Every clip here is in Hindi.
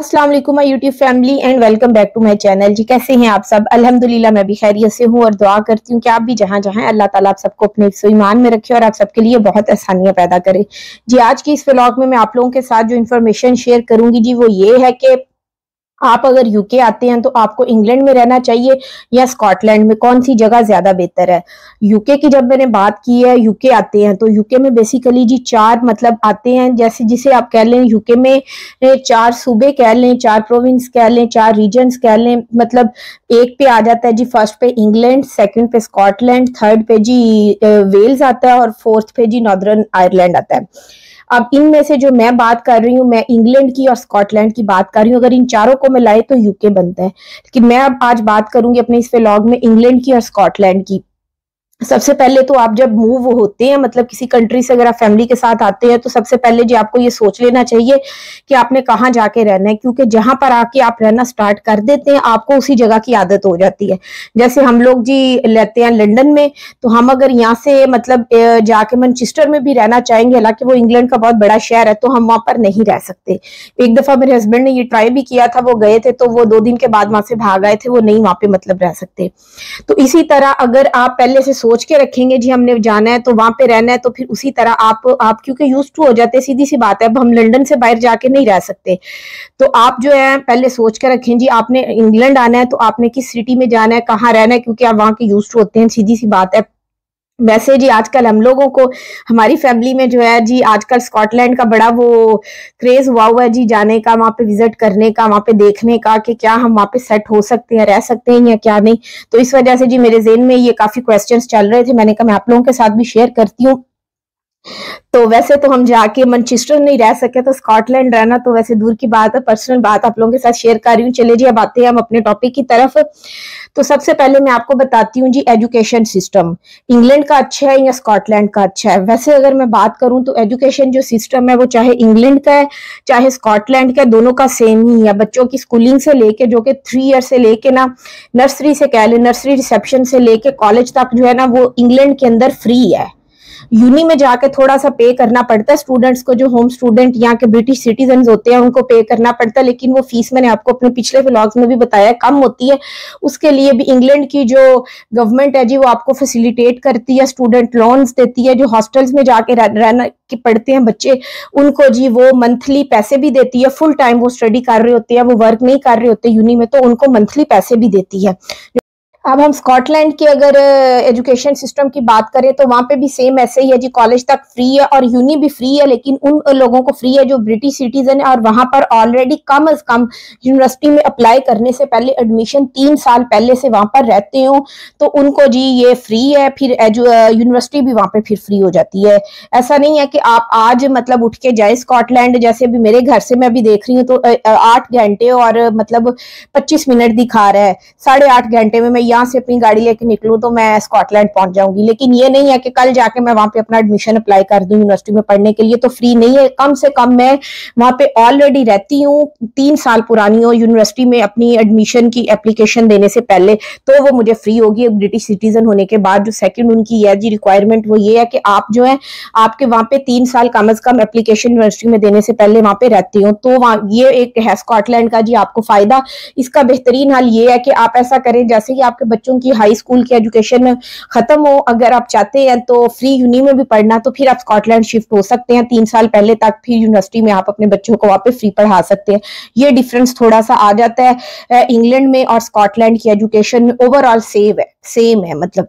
अस्सलाम वालेकुम my YouTube family and welcome back to my channel. जी कैसे हैं आप सब? अल्हम्दुलिल्लाह मैं भी खैरियत से हूँ और दुआ करती हूँ कि आप भी जहाँ जहाँ अल्लाह ताला आप सबको अपने हिफ्ज़ व ईमान में रखे और आप सबके लिए बहुत आसानियां पैदा करे। जी आज की इस व्लॉग में मैं आप लोगों के साथ जो इन्फॉर्मेशन शेयर करूंगी जी वो ये है कि आप अगर यूके आते हैं तो आपको इंग्लैंड में रहना चाहिए या स्कॉटलैंड में, कौन सी जगह ज्यादा बेहतर है। यूके की जब मैंने बात की है, यूके आते हैं तो यूके में बेसिकली जी चार मतलब आते हैं, जैसे जिसे आप कह लें यूके में चार सूबे कह लें, चार प्रोविंस कह लें, चार रीजन्स कह लें। मतलब एक पे आ जाता है जी फर्स्ट पे इंग्लैंड, सेकंड पे स्कॉटलैंड, थर्ड पे जी वेल्स आता है और फोर्थ पे जी नॉर्दर्न आयरलैंड आता है। अब इनमें से जो मैं बात कर रही हूँ, मैं इंग्लैंड की और स्कॉटलैंड की बात कर रही हूँ। अगर इन चारों को मिलाए तो यूके बनता है, लेकिन मैं अब आज बात करूंगी अपने इस व्लॉग में इंग्लैंड की और स्कॉटलैंड की। सबसे पहले तो आप जब मूव होते हैं, मतलब किसी कंट्री से अगर आप फैमिली के साथ आते हैं तो सबसे पहले जी आपको ये सोच लेना चाहिए कि आपने कहाँ जाके रहना है, क्योंकि जहां पर आके आप रहना स्टार्ट कर देते हैं आपको उसी जगह की आदत हो जाती है। जैसे हम लोग जी लेते हैं लंदन में, तो हम अगर यहाँ से मतलब जाके मैनचेस्टर में भी रहना चाहेंगे, हालांकि वो इंग्लैंड का बहुत बड़ा शहर है, तो हम वहां पर नहीं रह सकते। एक दफा मेरे हस्बैंड ने ये ट्राई भी किया था, वो गए थे तो वो 2 दिन के बाद वहां से भाग आए थे, वो नहीं वहां पे मतलब रह सकते। तो इसी तरह अगर आप पहले से सोच के रखेंगे जी हमने जाना है तो वहां पे रहना है, तो फिर उसी तरह आप क्योंकि यूज्ड टू हो जाते हैं, सीधी सी बात है, अब हम लंदन से बाहर जाके नहीं रह सकते। तो आप जो है पहले सोच के रखें जी आपने इंग्लैंड आना है तो आपने किस सिटी में जाना है, कहाँ रहना है, क्योंकि आप वहां के यूज्ड टू होते हैं, सीधी सी बात है। वैसे जी आजकल हम लोगों को, हमारी फैमिली में जो है जी आजकल स्कॉटलैंड का बड़ा वो क्रेज हुआ है जी जाने का, वहां पे विजिट करने का, वहां पे देखने का कि क्या हम वहां पे सेट हो सकते हैं, रह सकते हैं या क्या नहीं। तो इस वजह से जी मेरे ज़हन में ये काफी क्वेश्चंस चल रहे थे, मैंने कहा मैं आप लोगों के साथ भी शेयर करती हूँ। तो वैसे तो हम जाके मैनचेस्टर नहीं रह सके, तो स्कॉटलैंड रहना तो वैसे दूर की बात है, पर्सनल बात आप लोगों के साथ शेयर कर रही हूँ। चले जी अब आते हैं हम अपने टॉपिक की तरफ। तो सबसे पहले मैं आपको बताती हूँ जी एजुकेशन सिस्टम इंग्लैंड का अच्छा है या स्कॉटलैंड का अच्छा है। वैसे अगर मैं बात करूँ तो एजुकेशन जो सिस्टम है वो चाहे इंग्लैंड का है चाहे स्कॉटलैंड का, दोनों का सेम ही है। बच्चों की स्कूलिंग से लेके जो कि 3 ईयर से लेके ना नर्सरी से कह ले, नर्सरी रिसेप्शन से लेके कॉलेज तक जो है ना वो इंग्लैंड के अंदर फ्री है। यूनी में जाके थोड़ा सा पे करना पड़ता है स्टूडेंट्स को, जो होम स्टूडेंट यहाँ के ब्रिटिश सिटीजन होते हैं उनको पे करना पड़ता है, लेकिन वो फीस मैंने आपको अपने पिछले व्लॉग्स में भी बताया कम होती है। उसके लिए भी इंग्लैंड की जो गवर्नमेंट है जी वो आपको फैसिलिटेट करती है, स्टूडेंट लोन्स देती है। जो हॉस्टल्स में जाके रहना के पढ़ते हैं बच्चे, उनको जी वो मंथली पैसे भी देती है। फुल टाइम वो स्टडी कर रहे होते हैं, वो वर्क नहीं कर रहे होते यूनी में, तो उनको मंथली पैसे भी देती है। अब हम स्कॉटलैंड की अगर एजुकेशन सिस्टम की बात करें तो वहां पे भी सेम ऐसे ही है जी, कॉलेज तक फ्री है और यूनी भी फ्री है, लेकिन उन लोगों को फ्री है जो ब्रिटिश सिटीजन है और वहां पर ऑलरेडी कम से कम यूनिवर्सिटी में अप्लाई करने से पहले एडमिशन 3 साल पहले से वहां पर रहते हो, तो उनको जी ये फ्री है। फिर यूनिवर्सिटी भी वहां पे फिर फ्री हो जाती है। ऐसा नहीं है कि आप आज मतलब उठ के जाए स्कॉटलैंड, जैसे अभी मेरे घर से मैं भी देख रही हूँ तो 8 घंटे और मतलब 25 मिनट दिखा रहा है, 8.5 घंटे में मैं यहाँ से अपनी गाड़ी लेके निकलूं तो मैं स्कॉटलैंड पहुंच जाऊंगी। लेकिन ये नहीं है कि कल जाके मैं वहां पे अपना एडमिशन अप्लाई कर दूं यूनिवर्सिटी में पढ़ने के लिए, तो फ्री नहीं है। कम से कम मैं वहां पे ऑलरेडी रहती हूँ, 3 साल पुरानी हो यूनिवर्सिटी में अपनी एडमिशन की एप्लीकेशन देने से पहले, तो वो मुझे फ्री होगी ब्रिटिश सिटीजन होने के बाद। जो सेकंड उनकी है जी रिक्वायरमेंट वो ये है कि आप जो है आपके वहां पे 3 साल कम से कम एप्लीकेशन यूनिवर्सिटी में देने से पहले वहां पे रहती हो, तो वहां ये एक है स्कॉटलैंड का जी आपको फायदा। इसका बेहतरीन हाल ये है कि आप ऐसा करें जैसे कि आपके बच्चों की हाई स्कूल की एजुकेशन खत्म हो, अगर आप चाहते हैं तो फ्री यूनी में भी पढ़ना, तो फिर आप स्कॉटलैंड शिफ्ट हो सकते हैं 3 साल पहले तक, फिर यूनिवर्सिटी में आप अपने बच्चों को वहां पे फ्री पढ़ा सकते हैं। ये डिफरेंस थोड़ा सा आ जाता है इंग्लैंड में और स्कॉटलैंड की एजुकेशन में। ओवरऑल सेम है मतलब।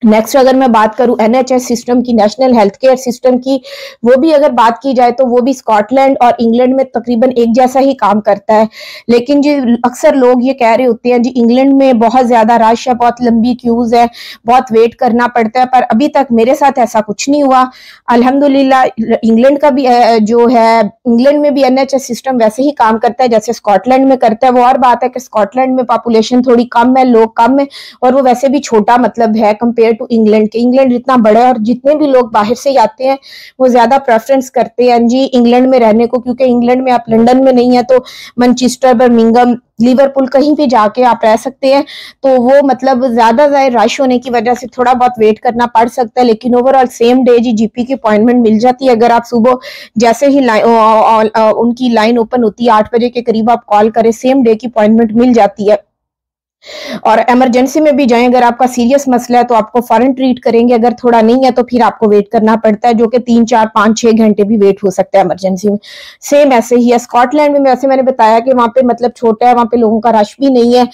नेक्स्ट अगर मैं बात करूं NHS सिस्टम की, नेशनल हेल्थ केयर सिस्टम की, वो भी अगर बात की जाए तो वो भी स्कॉटलैंड और इंग्लैंड में तकरीबन एक जैसा ही काम करता है। लेकिन जी अक्सर लोग ये कह रहे होते हैं जी इंग्लैंड में बहुत ज्यादा रश है, बहुत लंबी क्यूज है, बहुत वेट करना पड़ता है, पर अभी तक मेरे साथ ऐसा कुछ नहीं हुआ अल्हम्दुलिल्लाह। इंग्लैंड का भी जो है इंग्लैंड में भी NHS सिस्टम वैसे ही काम करता है जैसे स्कॉटलैंड में करता है। वो और बात है कि स्कॉटलैंड में पॉपुलेशन थोड़ी कम है, लोग कम है, और वो वैसे भी छोटा मतलब है कंपेयर कंपेयर टू इंग्लैंड के। इंग्लैंड इतना बड़ा है और जितने भी लोग बाहर से आते हैं वो ज्यादा प्रेफरेंस करते हैं जी इंग्लैंड में रहने को, क्योंकि इंग्लैंड में आप लंदन में नहीं है तो मैनचेस्टर, बर्मिंघम, लिवरपूल कहीं भी जाके आप रह सकते हैं। तो वो मतलब ज्यादा रश होने की वजह से थोड़ा बहुत वेट करना पड़ सकता है, लेकिन ओवरऑल सेम डे जी जीपी की अपॉइंटमेंट मिल जाती है। अगर आप सुबह जैसे ही उनकी लाइन ओपन होती है 8 बजे के करीब आप कॉल करें, सेम डे की अपॉइंटमेंट मिल जाती है। और इमरजेंसी में भी जाएं, अगर आपका सीरियस मसला है तो आपको फौरन ट्रीट करेंगे, अगर थोड़ा नहीं है तो फिर आपको वेट करना पड़ता है, जो कि 3, 4, 5, 6 घंटे भी वेट हो सकता है इमरजेंसी में। सेम ऐसे ही है स्कॉटलैंड में, वैसे मैंने बताया कि वहां पे मतलब छोटा है, वहां पे लोगों का रश भी नहीं है,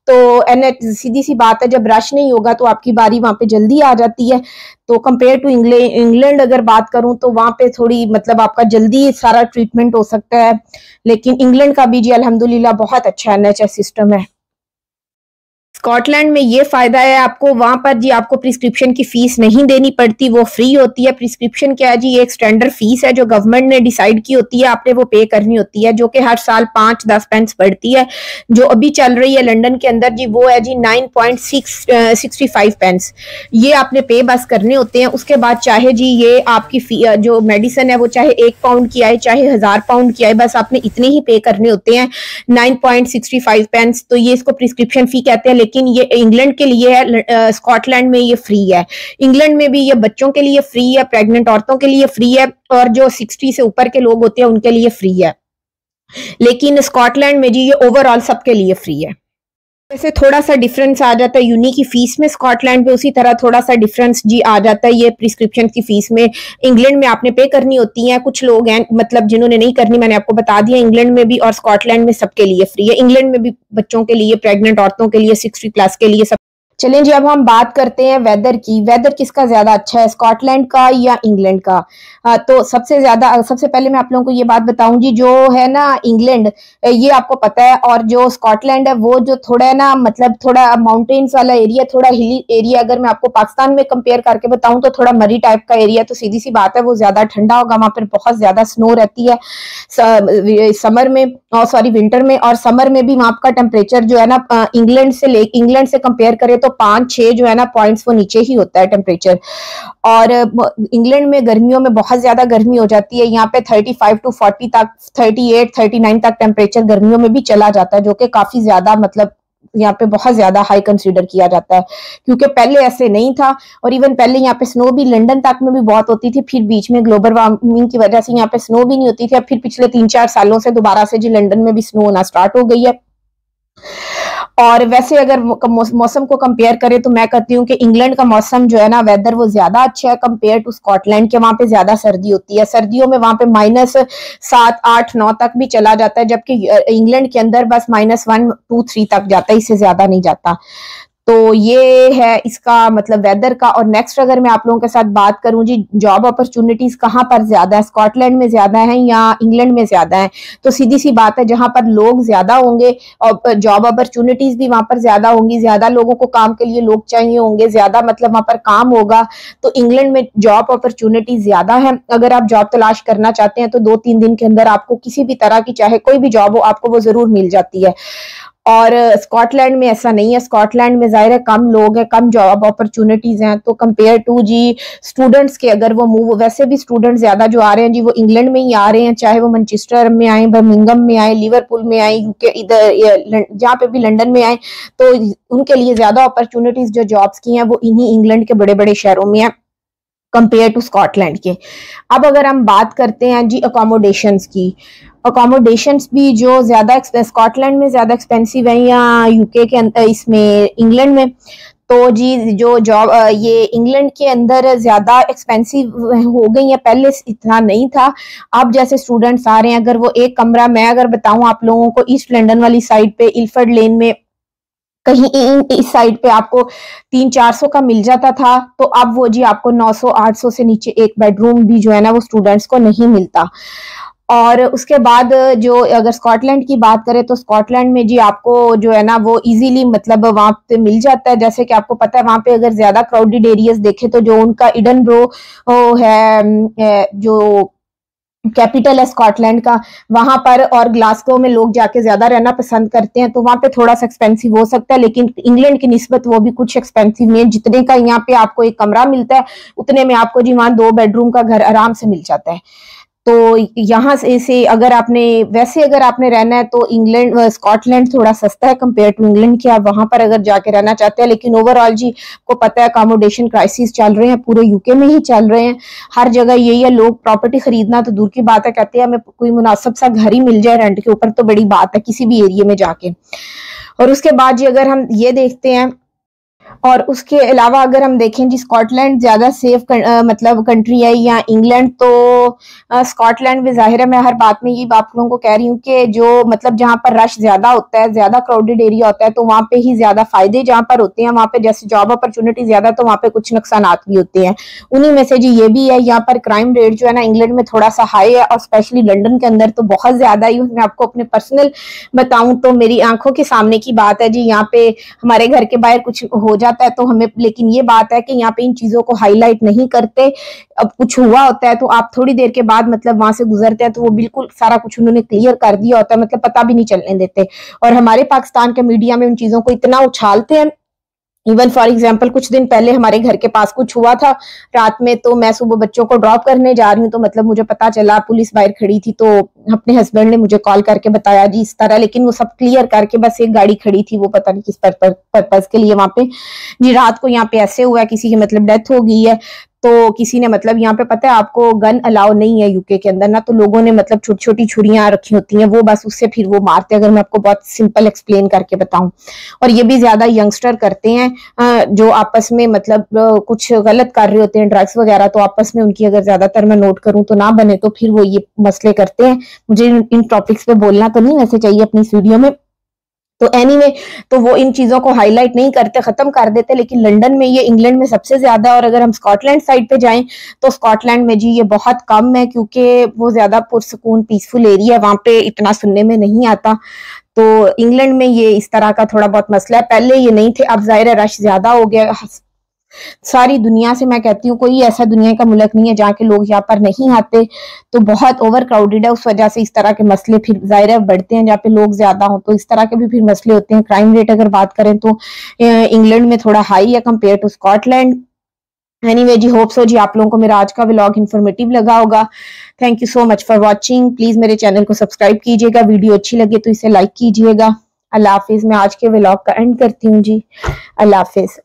तो सीधी सी बात है जब रश नहीं होगा तो आपकी बारी वहां पे जल्दी आ जाती है। तो कंपेयर टू इंग्लैंड अगर बात करूं तो वहां पे थोड़ी मतलब आपका जल्दी सारा ट्रीटमेंट हो सकता है, लेकिन इंग्लैंड का भी जी अल्हम्दुलिल्लाह बहुत अच्छा एनएचएस सिस्टम है। स्कॉटलैंड में ये फायदा है आपको, वहां पर जी आपको प्रिस्क्रिप्शन की फीस नहीं देनी पड़ती, वो फ्री होती है। प्रिस्क्रिप्शन क्या है जी, ये एक स्टैंडर्ड फीस है जो गवर्नमेंट ने डिसाइड की होती है, आपने वो पे करनी होती है, जो कि हर साल 5-10 पेंस पड़ती है। जो अभी चल रही है लंदन के अंदर जी वो है जी 9.65 पेंस, ये आपने पे बस करने होते हैं। उसके बाद चाहे जी ये आपकी जो मेडिसिन है वो चाहे 1 पाउंड की आए चाहे 1000 पाउंड की आए, बस आपने इतने ही पे करने होते हैं, 9.65 पेंस। तो ये इसको प्रिस्क्रिप्शन फी कहते हैं, लेकिन ये इंग्लैंड के लिए है, स्कॉटलैंड में ये फ्री है। इंग्लैंड में भी ये बच्चों के लिए फ्री है, प्रेग्नेंट औरतों के लिए फ्री है, और जो 60 से ऊपर के लोग होते हैं उनके लिए फ्री है। लेकिन स्कॉटलैंड में जी ये ओवरऑल सबके लिए फ्री है। वैसे थोड़ा सा डिफरेंस आ जाता है यूनी की फीस में स्कॉटलैंड पे, उसी तरह थोड़ा सा डिफरेंस जी आ जाता है ये प्रिस्क्रिप्शन की फीस में। इंग्लैंड में आपने पे करनी होती है, कुछ लोग हैं मतलब जिन्होंने नहीं करनी, मैंने आपको बता दिया। इंग्लैंड में भी और स्कॉटलैंड में सबके लिए फ्री है, इंग्लैंड में भी बच्चों के लिए, प्रेग्नेंट औरतों के लिए, 60+ के लिए, सब। चलें जी अब हम बात करते हैं वेदर की। वेदर किसका ज्यादा अच्छा है, स्कॉटलैंड का या इंग्लैंड का? तो सबसे पहले मैं आप लोगों को ये बात बताऊं जी, जो है ना इंग्लैंड, ये आपको पता है, और जो स्कॉटलैंड है वो जो थोड़ा है ना मतलब थोड़ा माउंटेन्स वाला एरिया, थोड़ा हिली एरिया। अगर मैं आपको पाकिस्तान में कंपेयर करके बताऊं तो थोड़ा मरी टाइप का एरिया, तो सीधी सी बात है वो ज्यादा ठंडा होगा, वहां पर बहुत ज्यादा स्नो रहती है समर में, सॉरी विंटर में, और समर में भी वहां का टेम्परेचर जो है ना इंग्लैंड से कंपेयर करें तो 5-6 जो है ना पॉइंट्स वो नीचे ही होता है टेम्परेचर। और इंग्लैंड में गर्मियों में बहुत ज्यादा गर्मी हो जाती है, यहाँ पे 35 to 40 तक, 38-39 तक टेम्परेचर गर्मियों में भी चला जाता है, जो कि काफी ज्यादा मतलब यहाँ पे बहुत ज्यादा हाई कंसीडर किया जाता है, क्योंकि पहले ऐसे नहीं था। और इवन पहले यहाँ पे स्नो भी लंदन तक में भी बहुत होती थी, फिर बीच में ग्लोबल वार्मिंग की वजह से यहाँ पे स्नो भी नहीं होती थी। अब फिर पिछले 3-4 सालों से दोबारा से जी लंदन में भी स्नो होना स्टार्ट हो गई है। और वैसे अगर मौसम को कंपेयर करें तो मैं कहती हूँ कि इंग्लैंड का मौसम जो है ना वेदर वो ज्यादा अच्छा है कंपेयर टू स्कॉटलैंड के। वहां पे ज्यादा सर्दी होती है, सर्दियों में वहां पे -7, 8, 9 तक भी चला जाता है, जबकि इंग्लैंड के अंदर बस -1, 2, 3 तक जाता है, इससे ज्यादा नहीं जाता। तो ये है इसका मतलब वेदर का। और नेक्स्ट अगर मैं आप लोगों के साथ बात करूं जी, जॉब अपॉर्चुनिटीज कहाँ पर ज्यादा है, स्कॉटलैंड में ज्यादा है या इंग्लैंड में ज्यादा है? तो सीधी सी बात है, जहां पर लोग ज्यादा होंगे और जॉब अपॉर्चुनिटीज भी वहां पर ज्यादा होंगी, ज्यादा लोगों को काम के लिए लोग चाहिए होंगे, ज्यादा मतलब वहां पर काम होगा, तो इंग्लैंड में जॉब अपॉर्चुनिटीज ज्यादा है। अगर आप जॉब तलाश करना चाहते हैं तो 2-3 दिन के अंदर आपको किसी भी तरह की चाहे कोई भी जॉब हो आपको वो जरूर मिल जाती है। और स्कॉटलैंड में ऐसा नहीं है, स्कॉटलैंड में जाहिर है कम लोग हैं, कम जॉब अपॉर्चुनिटीज हैं। तो कंपेयर टू जी स्टूडेंट्स के अगर वो मूव, वैसे भी स्टूडेंट ज्यादा जो आ रहे हैं जी वो इंग्लैंड में ही आ रहे हैं, चाहे वो मैनचेस्टर में आए, बर्मिंघम में आए, लिवरपूल में आए, यूके इधर जहाँ पे भी लंदन में आए, तो उनके लिए ज्यादा अपॉर्चुनिटीज जो जॉब्स की हैं वो इन्हीं इंग्लैंड के बड़े बड़े शहरों में है कंपेयर टू स्कॉटलैंड के। अब अगर हम बात करते हैं जी अकोमोडेशंस की, अकोमोडेशंस भी जो ज्यादा स्कॉटलैंड में ज्यादा एक्सपेंसिव है या यूके के अंदर, इसमें इंग्लैंड में, तो जी जो जॉब ये इंग्लैंड के अंदर ज्यादा एक्सपेंसिव हो गई है, पहले इतना नहीं था। अब जैसे स्टूडेंट्स आ रहे हैं, अगर वो एक कमरा, मैं अगर बताऊं आप लोगों को, ईस्ट लंदन वाली साइड पे इल्फर्ड लेन में कहीं इस साइड पे आपको 300-400 का मिल जाता था, तो अब वो जी आपको 900-800 से नीचे एक बेडरूम भी जो है ना वो स्टूडेंट्स को नहीं मिलता। और उसके बाद जो अगर स्कॉटलैंड की बात करें तो स्कॉटलैंड में जी आपको जो है ना वो इजीली मतलब वहां पे मिल जाता है। जैसे कि आपको पता है वहां पे अगर ज्यादा क्राउडेड एरियाज देखे तो जो उनका इडनब्रो है, जो कैपिटल है स्कॉटलैंड का, वहां पर और ग्लासगो में लोग जाके ज्यादा रहना पसंद करते हैं, तो वहां पे थोड़ा सा एक्सपेंसिव हो सकता है, लेकिन इंग्लैंड की निस्बत वो भी कुछ एक्सपेंसिव नहीं है। जितने का यहाँ पे आपको एक कमरा मिलता है उतने में आपको जी वहां 2 बेडरूम का घर आराम से मिल जाता है। तो यहाँ से अगर आपने रहना है तो इंग्लैंड स्कॉटलैंड थोड़ा सस्ता है कंपेयर टू इंग्लैंड के, आप वहां पर अगर जाके रहना चाहते हैं। लेकिन ओवरऑल जी को पता है अकोमोडेशन क्राइसिस चल रहे हैं, पूरे यूके में ही चल रहे हैं, हर जगह यही है। लोग प्रॉपर्टी खरीदना तो दूर की बात है, कहते हैं हमें कोई मुनासिब सा घर ही मिल जाए रेंट के ऊपर तो बड़ी बात है किसी भी एरिया में जाके। और उसके बाद जी अगर हम ये देखते हैं, और उसके अलावा अगर हम देखें जी स्कॉटलैंड ज्यादा सेफ मतलब कंट्री है या इंग्लैंड, तो स्कॉटलैंड में जाहिर है मैं हर बात में ये आप लोगों को कह रही हूँ कि जो मतलब जहाँ पर रश ज्यादा होता है, ज्यादा क्राउडेड एरिया होता है, तो वहां पे ही ज्यादा फायदे जहाँ पर होते हैं, वहां पे जैसे जॉब अपॉर्चुनिटी ज्यादा, तो वहां पे कुछ नुकसानात भी होते हैं। उन्हीं में से जी ये भी है, यहाँ पर क्राइम रेट जो है ना इंग्लैंड में थोड़ा सा हाई है, और स्पेशली लंदन के अंदर तो बहुत ज्यादा ही। मैं आपको अपने पर्सनल बताऊं तो मेरी आंखों के सामने की बात है जी, यहाँ पे हमारे घर के बाहर कुछ हो जाता है तो हमें, लेकिन ये बात है कि यहाँ पे इन चीजों को हाईलाइट नहीं करते। अब कुछ हुआ होता है तो आप थोड़ी देर के बाद मतलब वहां से गुजरते हैं तो वो बिल्कुल सारा कुछ उन्होंने क्लियर कर दिया होता है, मतलब पता भी नहीं चलने देते। और हमारे पाकिस्तान के मीडिया में उन चीजों को इतना उछालते हैं। इवन फॉर एग्जाम्पल कुछ दिन पहले हमारे घर के पास कुछ हुआ था रात में, तो मैं सुबह बच्चों को ड्रॉप करने जा रही हूँ, तो मतलब मुझे पता चला, पुलिस बाहर खड़ी थी, तो अपने हस्बैंड ने मुझे कॉल करके बताया जी इस तरह, लेकिन वो सब क्लियर करके बस एक गाड़ी खड़ी थी, वो पता नहीं किस पर्पज के लिए वहां पे जी रात को यहाँ पे ऐसे हुआ, किसी की मतलब डेथ हो गई है। तो किसी ने मतलब यहाँ पे पता है आपको गन अलाउ नहीं है यूके के अंदर ना, तो लोगों ने मतलब छोटी छोटी छुरियां रखी होती हैं, वो बस उससे फिर वो मारते हैं, अगर मैं आपको बहुत सिंपल एक्सप्लेन करके बताऊं। और ये भी ज्यादा यंगस्टर करते हैं जो आपस में मतलब कुछ गलत कर रहे होते हैं ड्रग्स वगैरह, तो आपस में उनकी अगर ज्यादातर मैं नोट करूं तो ना बने, तो फिर वो ये मसले करते हैं। मुझे इन टॉपिक्स पे बोलना तो नहीं वैसे चाहिए अपनी इस वीडियो में, तो एनीवे तो वो इन चीजों को हाईलाइट नहीं करते, खत्म कर देते, लेकिन लंदन में ये इंग्लैंड में सबसे ज्यादा। और अगर हम स्कॉटलैंड साइड पे जाएं तो स्कॉटलैंड में जी ये बहुत कम है, क्योंकि वो ज्यादा पुरसकून पीसफुल एरिया है, वहां पे इतना सुनने में नहीं आता। तो इंग्लैंड में ये इस तरह का थोड़ा बहुत मसला है, पहले ये नहीं थे, अब जाहिर है रश ज्यादा हो गया। सारी दुनिया से मैं कहती हूँ कोई ऐसा दुनिया का मुल्क नहीं है जहाँ के लोग यहाँ पर नहीं आते, तो बहुत ओवर क्राउडेड है, उस वजह से इस तरह के मसले फिर जाहिर है बढ़ते हैं। जहाँ पे लोग ज्यादा हो तो इस तरह के भी फिर मसले होते हैं। क्राइम रेट अगर बात करें तो इंग्लैंड में थोड़ा हाई है कंपेयर टू स्कॉटलैंड। एनीवे जी होप सो जी आप लोगों को मेरा आज का व्लॉग इन्फॉर्मेटिव लगा होगा। Thank you so much for watching. Please मेरे चैनल को सब्सक्राइब कीजिएगा, वीडियो अच्छी लगे तो इसे लाइक कीजिएगा। अल्लाह हाफिज। मैं आज के व्लॉग का एंड करती हूँ जी, अल्लाह हाफिज।